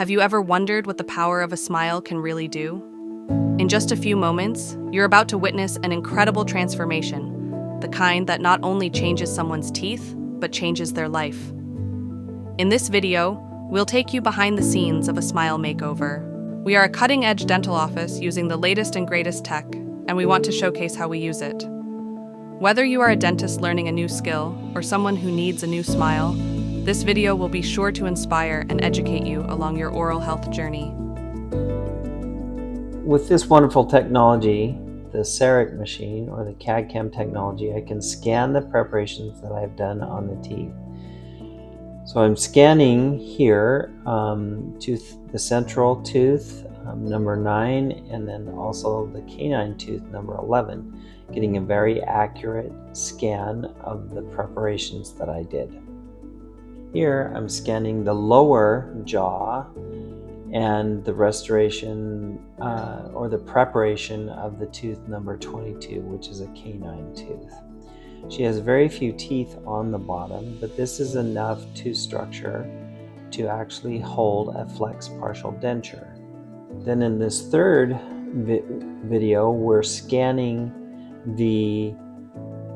Have you ever wondered what the power of a smile can really do? In just a few moments, you're about to witness an incredible transformation, the kind that not only changes someone's teeth, but changes their life. In this video, we'll take you behind the scenes of a smile makeover. We are a cutting-edge dental office using the latest and greatest tech, and we want to showcase how we use it. Whether you are a dentist learning a new skill or someone who needs a new smile, this video will be sure to inspire and educate you along your oral health journey. With this wonderful technology, the Cerec machine or the CAD/CAM technology, I can scan the preparations that I've done on the teeth. So I'm scanning here the central tooth, number 9, and then also the canine tooth, number 11, getting a very accurate scan of the preparations that I did. Here I'm scanning the lower jaw and the restoration or the preparation of the tooth number 22, which is a canine tooth. She has very few teeth on the bottom, but this is enough tooth structure to actually hold a flex partial denture. Then in this third video, we're scanning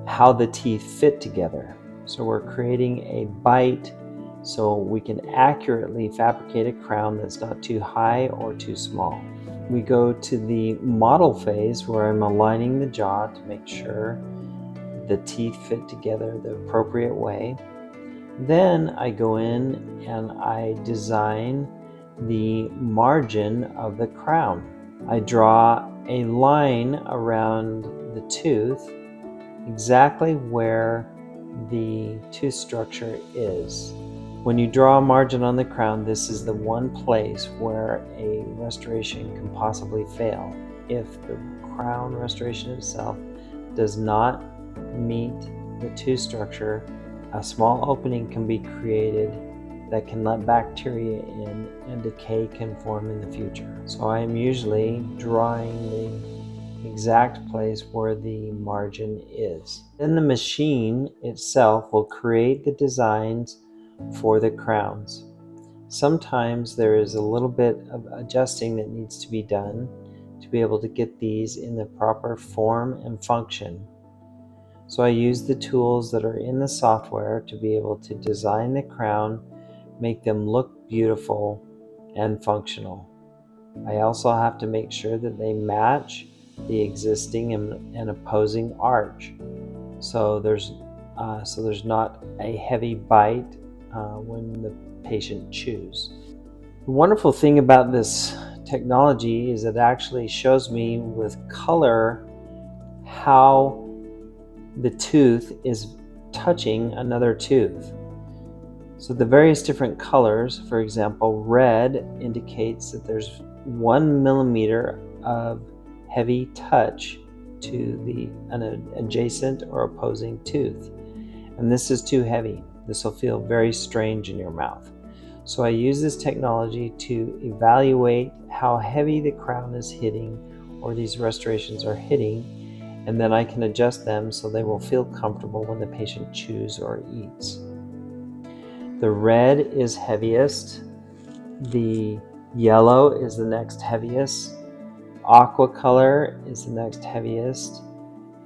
how the teeth fit together. So we're creating a bite so we can accurately fabricate a crown that's not too high or too small. We go to the model phase where I'm aligning the jaw to make sure the teeth fit together the appropriate way. Then I go in and I design the margin of the crown. I draw a line around the tooth exactly where the tooth structure is. When you draw a margin on the crown, this is the one place where a restoration can possibly fail. If the crown restoration itself does not meet the tooth structure, a small opening can be created that can let bacteria in and decay can form in the future. So I am usually drawing the exact place where the margin is. Then the machine itself will create the designs for the crowns. Sometimes there is a little bit of adjusting that needs to be done to be able to get these in the proper form and function. So I use the tools that are in the software to be able to design the crown, make them look beautiful and functional. I also have to make sure that they match the existing and opposing arch. So there's not a heavy bite when the patient chews. The wonderful thing about this technology is it actually shows me with color how the tooth is touching another tooth. So the various different colors, for example, red indicates that there's 1 millimeter of heavy touch to an adjacent or opposing tooth. And this is too heavy. This will feel very strange in your mouth. So I use this technology to evaluate how heavy the crown is hitting or these restorations are hitting, and then I can adjust them so they will feel comfortable when the patient chews or eats. The red is heaviest, the yellow is the next heaviest, aqua color is the next heaviest,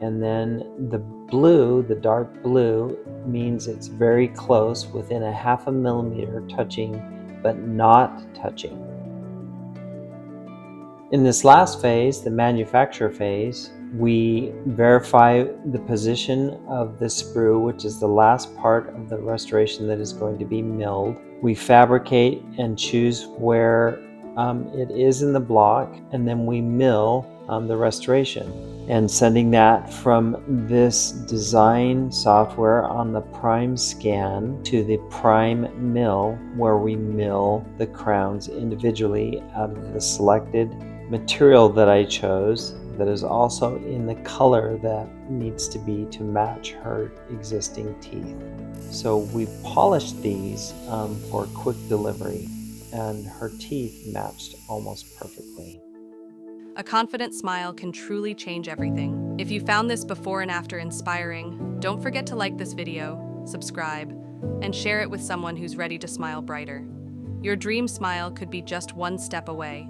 and then the blue, the dark blue, means it's very close, within a 0.5 millimeter touching, but not touching. In this last phase, the manufacture phase, we verify the position of the sprue, which is the last part of the restoration that is going to be milled. We fabricate and choose where it is in the block, and then we mill the restoration. And sending that from this design software on the prime scan to the prime mill, where we mill the crowns individually out of the selected material that I chose, that is also in the color that needs to be to match her existing teeth. So we polished these for quick delivery, and her teeth matched almost perfectly. A confident smile can truly change everything. If you found this before and after inspiring, don't forget to like this video, subscribe, and share it with someone who's ready to smile brighter. Your dream smile could be just one step away.